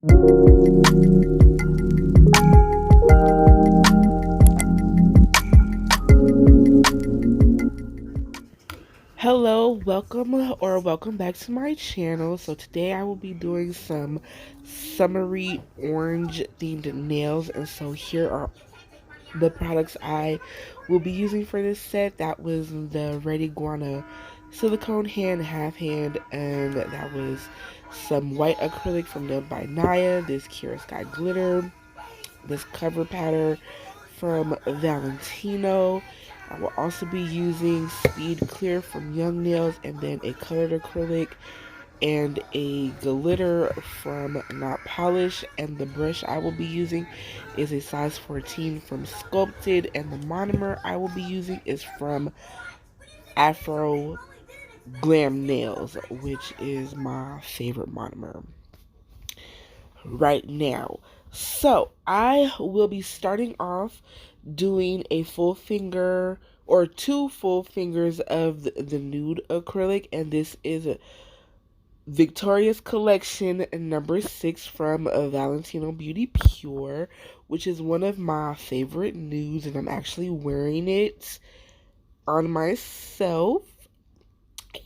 Hello, welcome back to my channel. So today I will be doing some summery orange themed nails, and so here are the products I will be using for this set. That was the Red Iguana Silicone Hand Half Hand, and that was some white acrylic from Nude by Naya, this Kira Sky glitter, this cover pattern from Valentino. I will also be using Speed Clear from Young Nails, and then a colored acrylic and a glitter from Not Polish. And the brush I will be using is a size 14 from Sculpted, and the monomer I will be using is from Afro Glam Nails, which is my favorite monomer right now. So I will be starting off doing a full finger or two full fingers of the nude acrylic, and this is Victoria's Collection number 6 from Valentino Beauty Pure, which is one of my favorite nudes, and I'm actually wearing it on myself.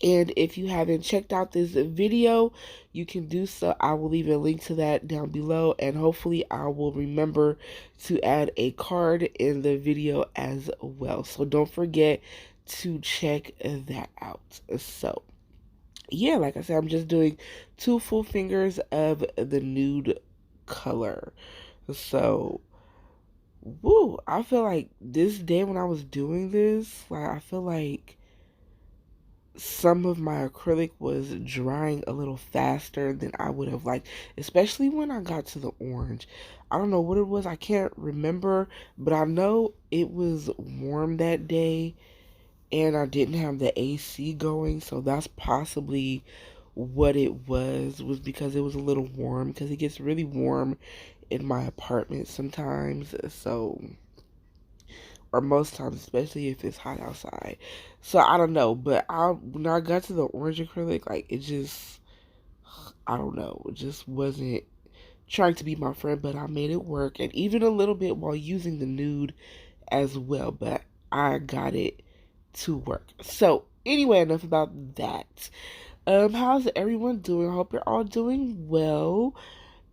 And if you haven't checked out this video, you can do so. I will leave a link to that down below, and hopefully I will remember to add a card in the video as well. So don't forget to check that out. So yeah, like I said, I'm just doing two full fingers of the nude color. So woo, I feel like this day when I was doing this, like I feel like some of my acrylic was drying a little faster than I would have liked, especially when I got to the orange. I don't know what it was, I can't remember, but I know it was warm that day and I didn't have the AC going, so that's possibly what it was because it was a little warm, because it gets really warm in my apartment sometimes, so, or most times, especially if it's hot outside. So I don't know, but when I got to the orange acrylic, like it just, I don't know, it just wasn't trying to be my friend, but I made it work, and even a little bit while using the nude as well, but I got it to work. So anyway, enough about that. How's everyone doing? I hope you're all doing well.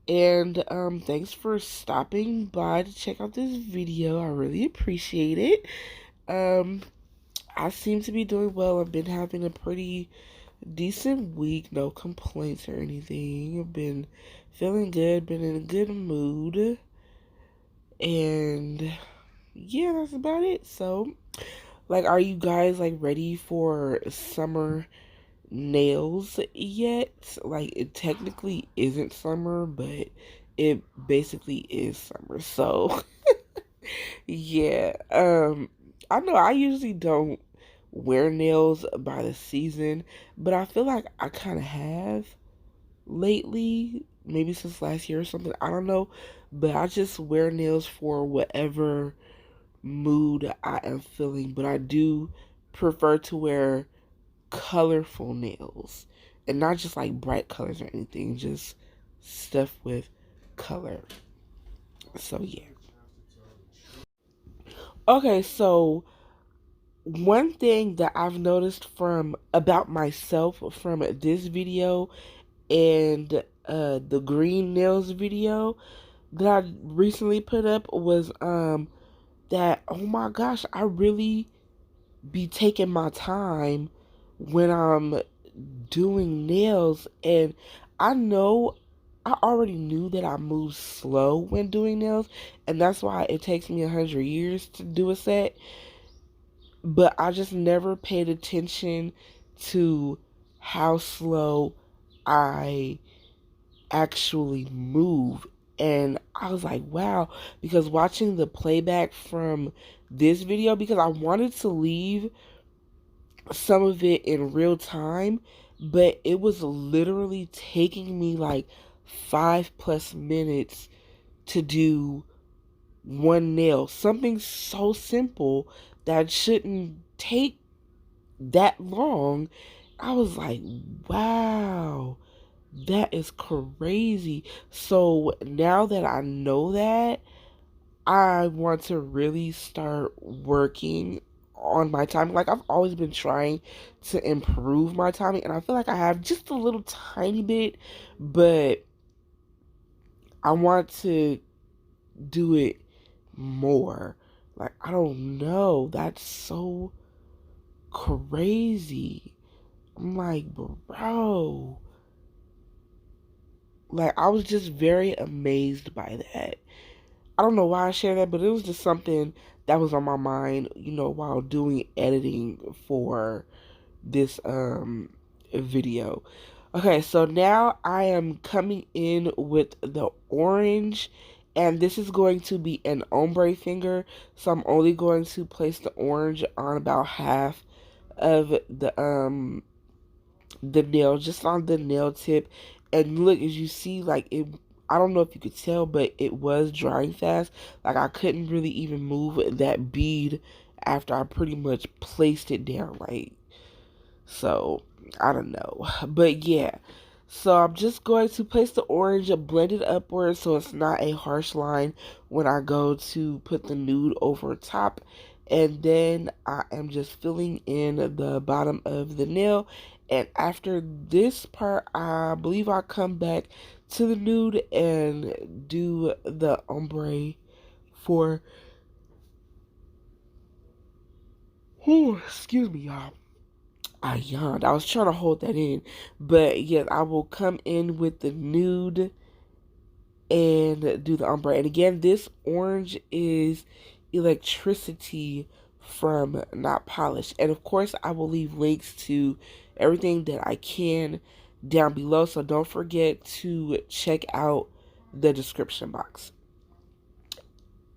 And thanks for stopping by to check out this video. I really appreciate it. Um I seem to be doing well. I've been having a pretty decent week, no complaints or anything. I've been feeling good, been in a good mood. And yeah, that's about it. So, like, are you guys like ready for summer nails yet? Like, it technically isn't summer, but it basically is summer. So yeah, I know I usually don't wear nails by the season, but I feel like I kind of have lately, maybe since last year or something, I don't know, but I just wear nails for whatever mood I am feeling, but I do prefer to wear colorful nails, and not just like bright colors or anything, just stuff with color. So yeah. Okay, so one thing that I've noticed from about myself from this video and the green nails video that I recently put up was that, oh my gosh, I really be taking my time when I'm doing nails, and I know I already knew that I move slow when doing nails, and that's why it takes me 100 years to do a set, but I just never paid attention to how slow I actually move. And I was like, wow, because watching the playback from this video, because I wanted to leave some of it in real time, but it was literally taking me like 5+ minutes to do one nail. Something so simple that shouldn't take that long. I was like, wow, That is crazy. So now that I know that, I want to really start working on my timing. Like I've always been trying to improve my timing, and I feel like I have just a little tiny bit, but I want to do it more. Like I don't know. That's so crazy. I'm like, bro. Like I was just very amazed by that. I don't know why I shared that, but it was just something that was on my mind, while doing editing for this video. Okay, so now I am coming in with the orange, and this is going to be an ombre finger. So I'm only going to place the orange on about half of the nail, just on the nail tip. And look, as you see, like it, I don't know if you could tell, but it was drying fast. Like I couldn't really even move that bead after I pretty much placed it down. Like, so I don't know, but yeah. So I'm just going to place the orange, blend it upwards so it's not a harsh line when I go to put the nude over top. And then I am just filling in the bottom of the nail. And after this part, I believe I'll come back to the nude and do the ombre for, excuse me, y'all. I yawned. I was trying to hold that in. But yes, I will come in with the nude and do the ombre. And again, this orange is electricity from Not Polished. And of course, I will leave links to everything that I can down below. So don't forget to check out the description box.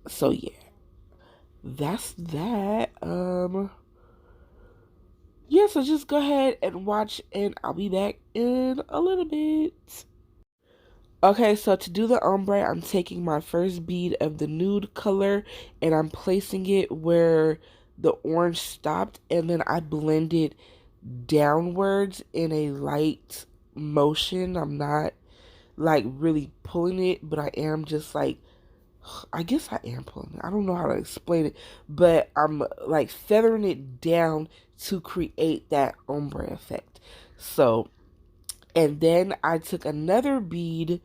So yeah, that's that. Yeah, so just go ahead and watch, and I'll be back in a little bit. Okay, so to do the ombre, I'm taking my first bead of the nude color and I'm placing it where the orange stopped, and then I blend it downwards in a light motion. I'm not like really pulling it, but I am just like, I guess I am pulling it. I don't know how to explain it, but I'm like feathering it down to create that ombre effect. So, and then I took another bead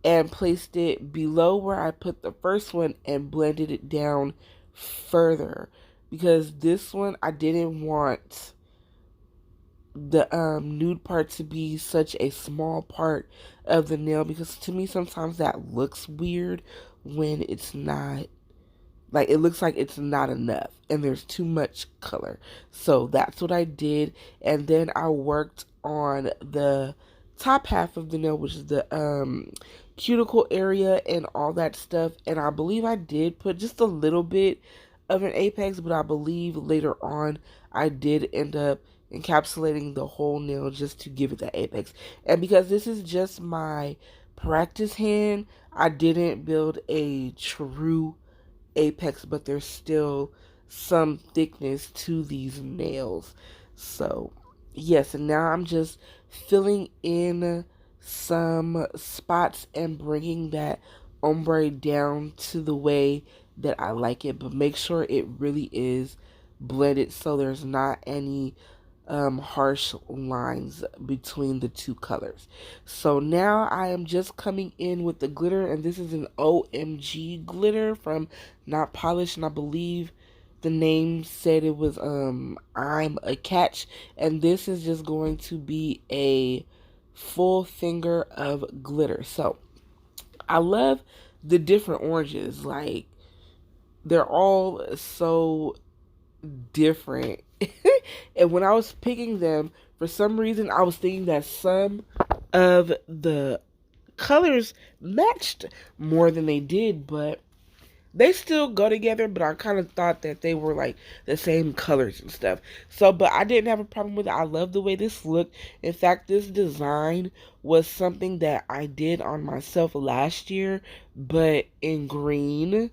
and placed it below where I put the first one and blended it down further, because this one I didn't want the nude part to be such a small part of the nail, because to me sometimes that looks weird when it's not. Like it looks like it's not enough and there's too much color. So that's what I did. And then I worked on the top half of the nail, which is the cuticle area and all that stuff. And I believe I did put just a little bit of an apex, but I believe later on I did end up encapsulating the whole nail just to give it that apex. And because this is just my practice hand, I didn't build a true apex, but there's still some thickness to these nails. So yes, and now I'm just filling in some spots and bringing that ombre down to the way that I like it, but make sure it really is blended so there's not any harsh lines between the two colors. So now I am just coming in with the glitter, and this is an OMG glitter from Not Polished, and I believe the name said it was I'm a Catch, and this is just going to be a full finger of glitter. So I love the different oranges. Like they're all so different. And when I was picking them, for some reason, I was thinking that some of the colors matched more than they did, but they still go together. But I kind of thought that they were like the same colors and stuff. So, but I didn't have a problem with it. I love the way this looked. In fact, this design was something that I did on myself last year, but in green.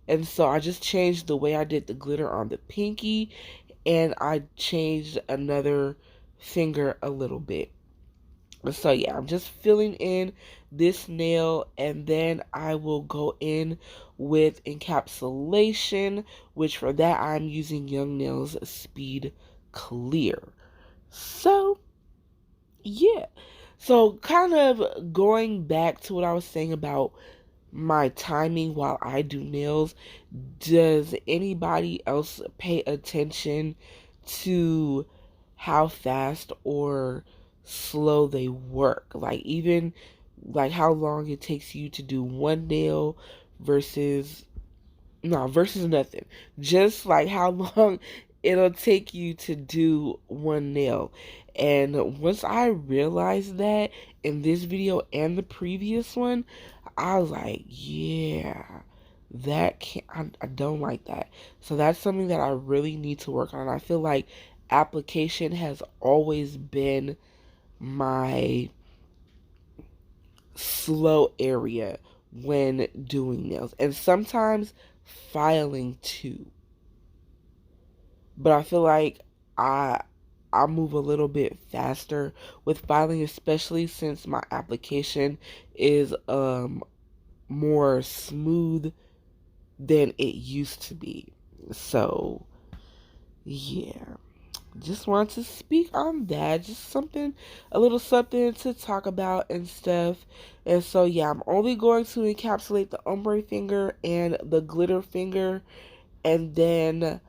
And so I just changed the way I did the glitter on the pinky, and I changed another finger a little bit. So yeah, I'm just filling in this nail, and then I will go in with encapsulation, which for that I'm using Young Nails Speed Clear. So yeah. So kind of going back to what I was saying about my timing while I do nails, does anybody else pay attention to how fast or slow they work? Like even like how long it takes you to do one nail versus no, versus nothing. Just like how long it'll take you to do one nail. And once I realized that in this video and the previous one, I was like, yeah, that can't, I don't like that. So that's something that I really need to work on. I feel like application has always been my slow area when doing nails. And sometimes filing too. But I feel like I I move a little bit faster with filing, especially since my application is more smooth than it used to be. So yeah, just wanted to speak on that. Just something, a little something to talk about and stuff. And so yeah, I'm only going to encapsulate the ombre finger and the glitter finger, and then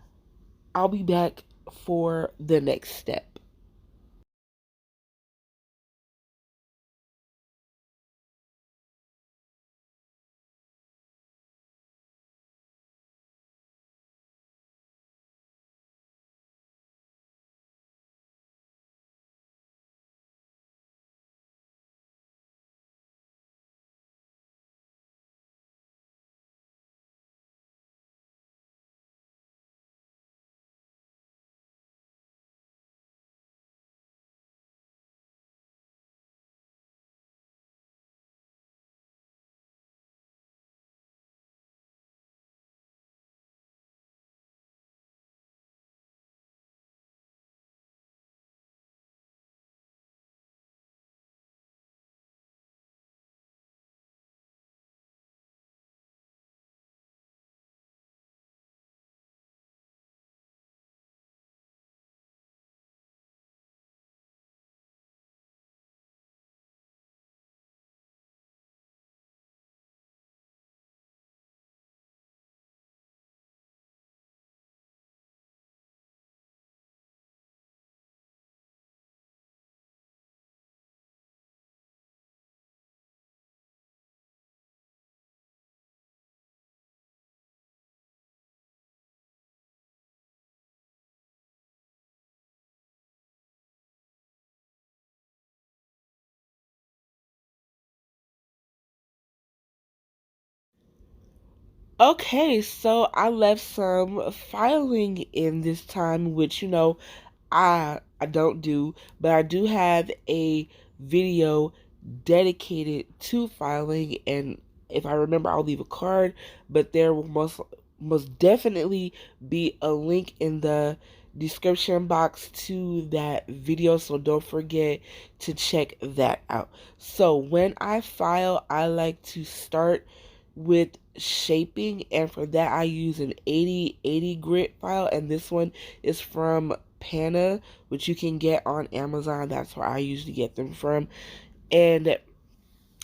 I'll be back for the next step. Okay, so I left some filing in this time, which I don't do, but I do have a video dedicated to filing, and if I remember, I'll leave a card, but there will most definitely be a link in the description box to that video, so don't forget to check that out. So when I file, I like to start with shaping, and for that I use an 80/80 grit file, and this one is from Pana, which you can get on Amazon. That's where I usually get them from. And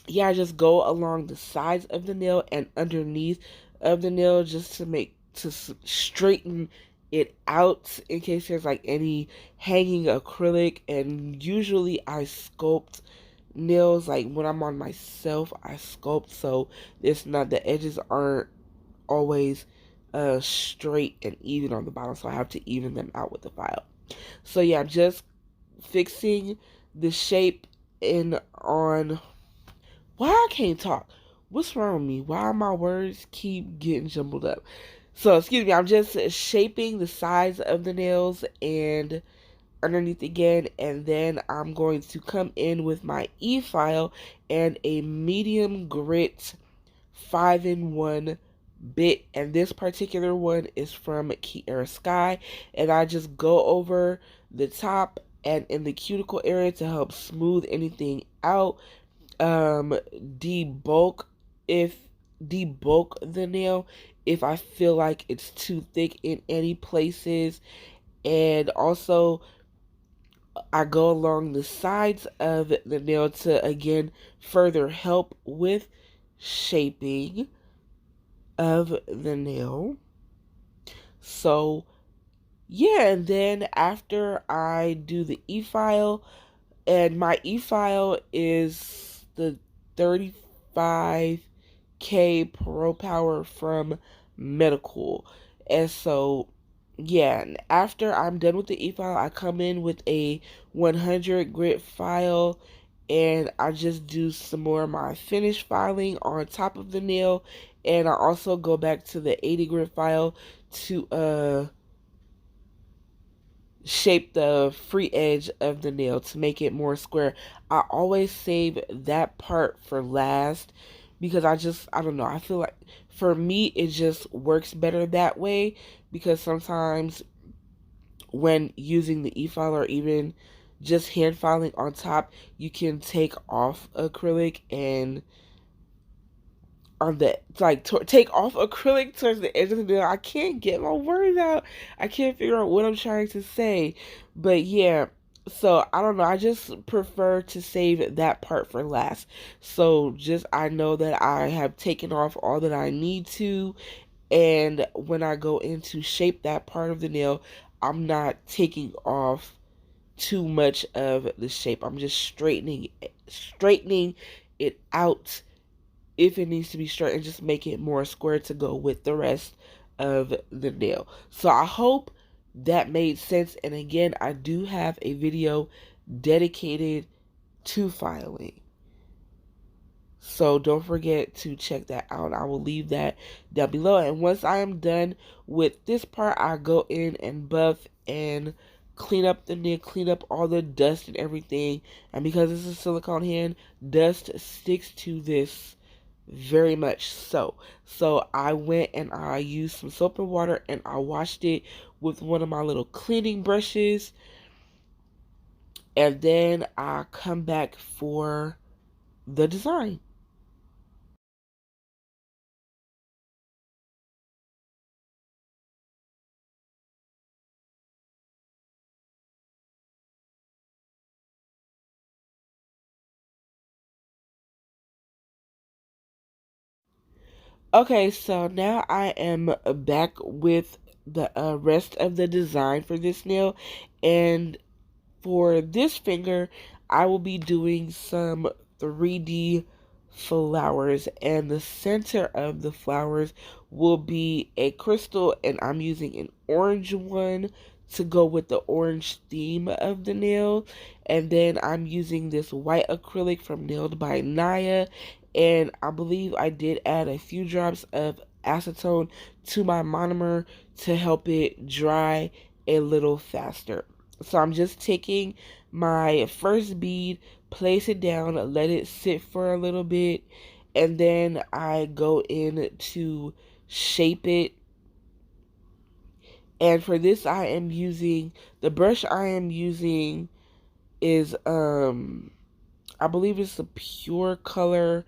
yeah, I just go along the sides of the nail and underneath of the nail just to straighten it out in case there's like any hanging acrylic. And usually I sculpt nails, like when I'm on myself I sculpt, so it's not, the edges aren't always straight and even on the bottom, so I have to even them out with the file. So yeah, I'm just fixing the shape in on. Why I can't talk? What's wrong with me? Why my words keep getting jumbled up? So excuse me, I'm just shaping the sides of the nails and underneath again, and then I'm going to come in with my e-file and a medium grit 5-in-1 bit, and this particular one is from Kiara Sky, and I just go over the top and in the cuticle area to help smooth anything out. Debulk if debulk the nail if I feel like it's too thick in any places. And also I go along the sides of the nail to again further help with shaping of the nail. So yeah, and then after I do the e-file, and my e-file is the 35K Pro Power from Medical. And so, yeah, and after I'm done with the e-file, I come in with a 100 grit file, and I just do some more of my finish filing on top of the nail. And I also go back to the 80 grit file to shape the free edge of the nail to make it more square. I always save that part for last because I don't know, I feel like for me it just works better that way, because sometimes when using the e-file or even just hand filing on top, you can take off acrylic and on the take off acrylic towards the edge of the nail. I can't get my words out. I can't figure out what I'm trying to say. But yeah, so I don't know. I just prefer to save that part for last. So just I know that I have taken off all that I need to, and when I go in to shape that part of the nail, I'm not taking off too much of the shape. I'm just straightening it out if it needs to be straight, and just make it more square to go with the rest of the nail. So I hope that made sense. And again, I do have a video dedicated to filing, so don't forget to check that out. I will leave that down below. And once I am done with this part, I go in and buff and clean up the nail, clean up all the dust and everything. And because this is silicone hand, dust sticks to this very much so. So I went and I used some soap and water and I washed it with one of my little cleaning brushes. And then I come back for the design. Okay, so now I am back with the rest of the design for this nail. And for this finger, I will be doing some 3D flowers, and the center of the flowers will be a crystal, and I'm using an orange one to go with the orange theme of the nail. And then I'm using this white acrylic from Nailed by Naya, and I believe I did add a few drops of acetone to my monomer to help it dry a little faster. So I'm just taking my first bead, place it down, let it sit for a little bit, and then I go in to shape it. And for this, I am using the brush I am using is I believe it's the Pure Color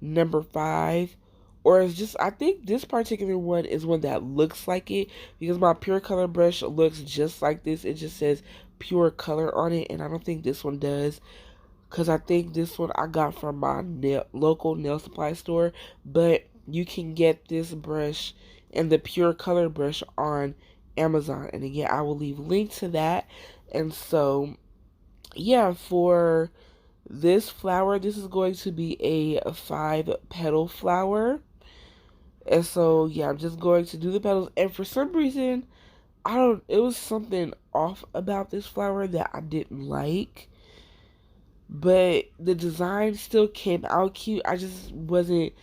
number 5, or it's just, I think this particular one is one that looks like it, because my Pure Color brush looks just like this. It just says Pure Color on it, and I don't think this one does, because I think this one I got from my local nail supply store. But you can get this brush and the Pure Color brush on Amazon, and again I will leave a link to that. And so yeah, for this flower, this is going to be a 5 petal flower. And so yeah, I'm just going to do the petals, and for some reason it was something off about this flower that I didn't like, but the design still came out cute. I just wasn't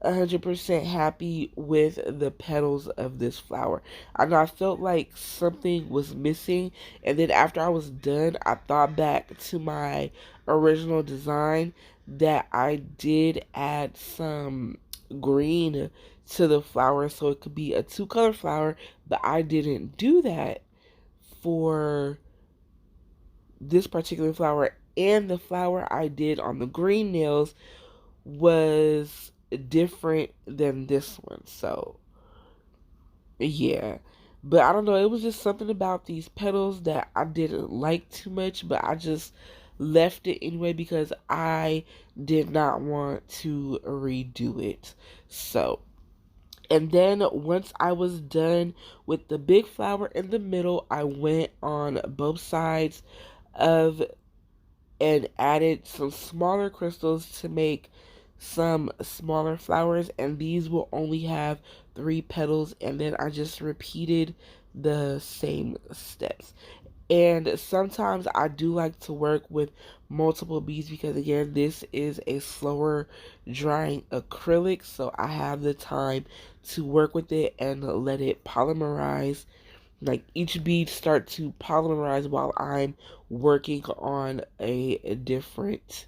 100% happy with the petals of this flower. I know I felt like something was missing, and then after I was done, I thought back to my original design that I did add some green to the flower so it could be a 2-color flower, but I didn't do that for this particular flower and the flower I did on the green nails was different than this one. So, yeah. But I don't know, it was just something about these petals that I didn't like too much, but I just left it anyway because I did not want to redo it. So, and then once I was done with the big flower in the middle, I went on both sides of and added some smaller crystals to make some smaller flowers, and these will only have 3 petals, and then I just repeated the same steps. And sometimes I do like to work with multiple beads because, again, this is a slower drying acrylic, so I have the time to work with it and let it polymerize, like each bead start to polymerize while I'm working on a different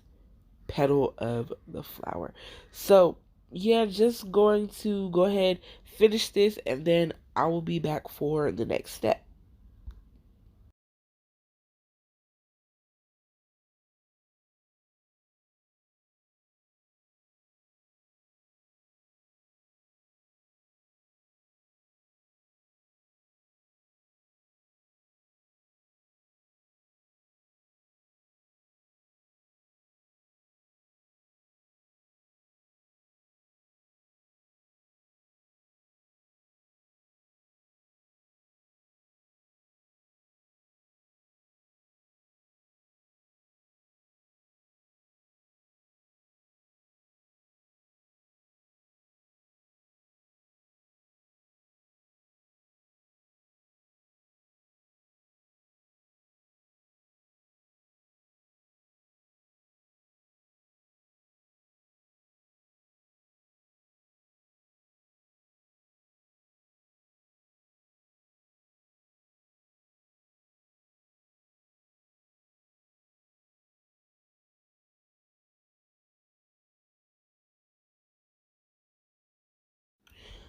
petal of the flower. So yeah, just going to go ahead, finish this, and then I will be back for the next step.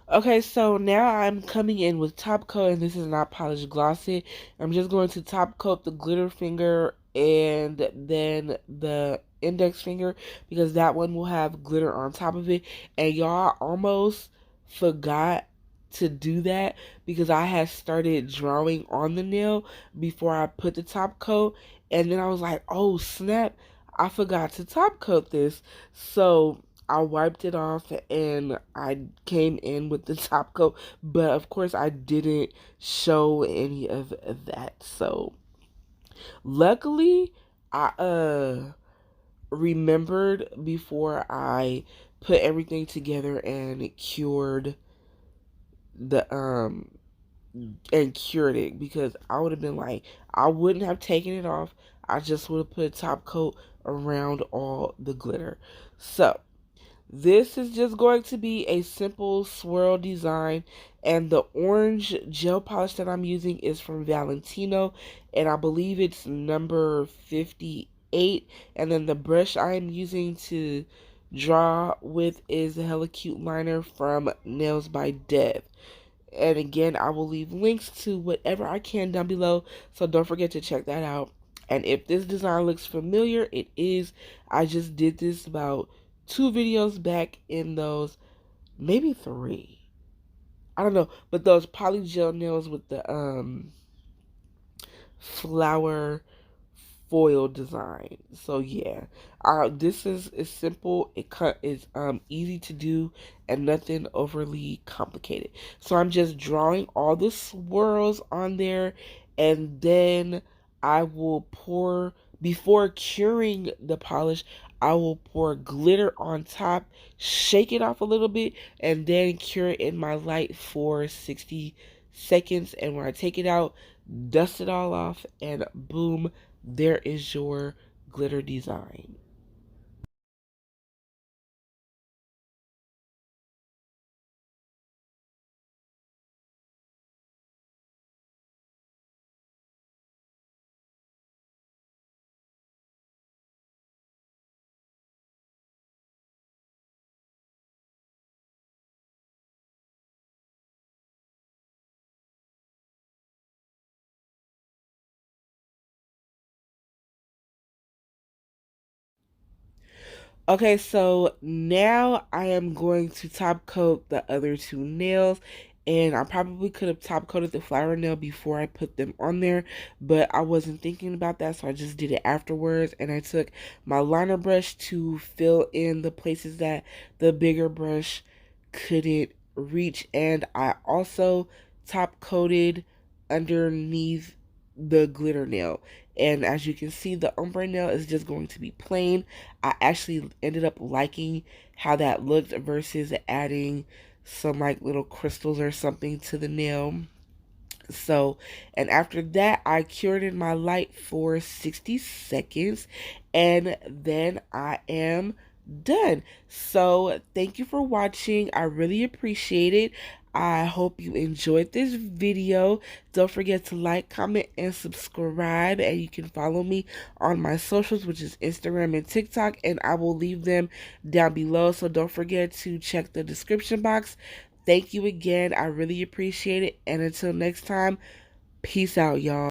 Okay, so now I'm coming in with top coat, and this is not polished glossy. I'm just going to top coat the glitter finger and then the index finger because that one will have glitter on top of it. And y'all, almost forgot to do that because I had started drawing on the nail before I put the top coat, and then I was like, oh snap, I forgot to top coat this. So I wiped it off and I came in with the top coat, but of course I didn't show any of that. So luckily I remembered before I put everything together and the cured it, because I would have been like, I wouldn't have taken it off. I just would have put a top coat around all the glitter. So this is just going to be a simple swirl design, and the orange gel polish that I'm using is from Valentino, and I believe it's number 58, and then the brush I'm using to draw with is the Hella Cute liner from Nails by Dev. And again, I will leave links to whatever I can down below, so don't forget to check that out. And if this design looks familiar, it is. I just did this about 2 videos back in those, maybe 3. I don't know, but those polygel nails with the flower foil design. So yeah, this is simple. Is easy to do and nothing overly complicated. So I'm just drawing all the swirls on there, and then I will pour, before curing the polish, I will pour glitter on top, shake it off a little bit, and then cure it in my light for 60 seconds. And when I take it out, dust it all off, and boom, there is your glitter design. Okay, so now I am going to top coat the other two nails, and I probably could have top coated the flower nail before I put them on there, but I wasn't thinking about that, so I just did it afterwards. And I took my liner brush to fill in the places that the bigger brush couldn't reach, and I also top coated underneath the glitter nail. And as you can see, the ombre nail is just going to be plain. I actually ended up liking how that looked versus adding some like little crystals or something to the nail. So, and after that, I cured in my light for 60 seconds, and then I am done. So, thank you for watching. I really appreciate it. I hope you enjoyed this video. Don't forget to like, comment, and subscribe. And you can follow me on my socials, which is Instagram and TikTok. And I will leave them down below. So don't forget to check the description box. Thank you again. I really appreciate it. And until next time, peace out, y'all.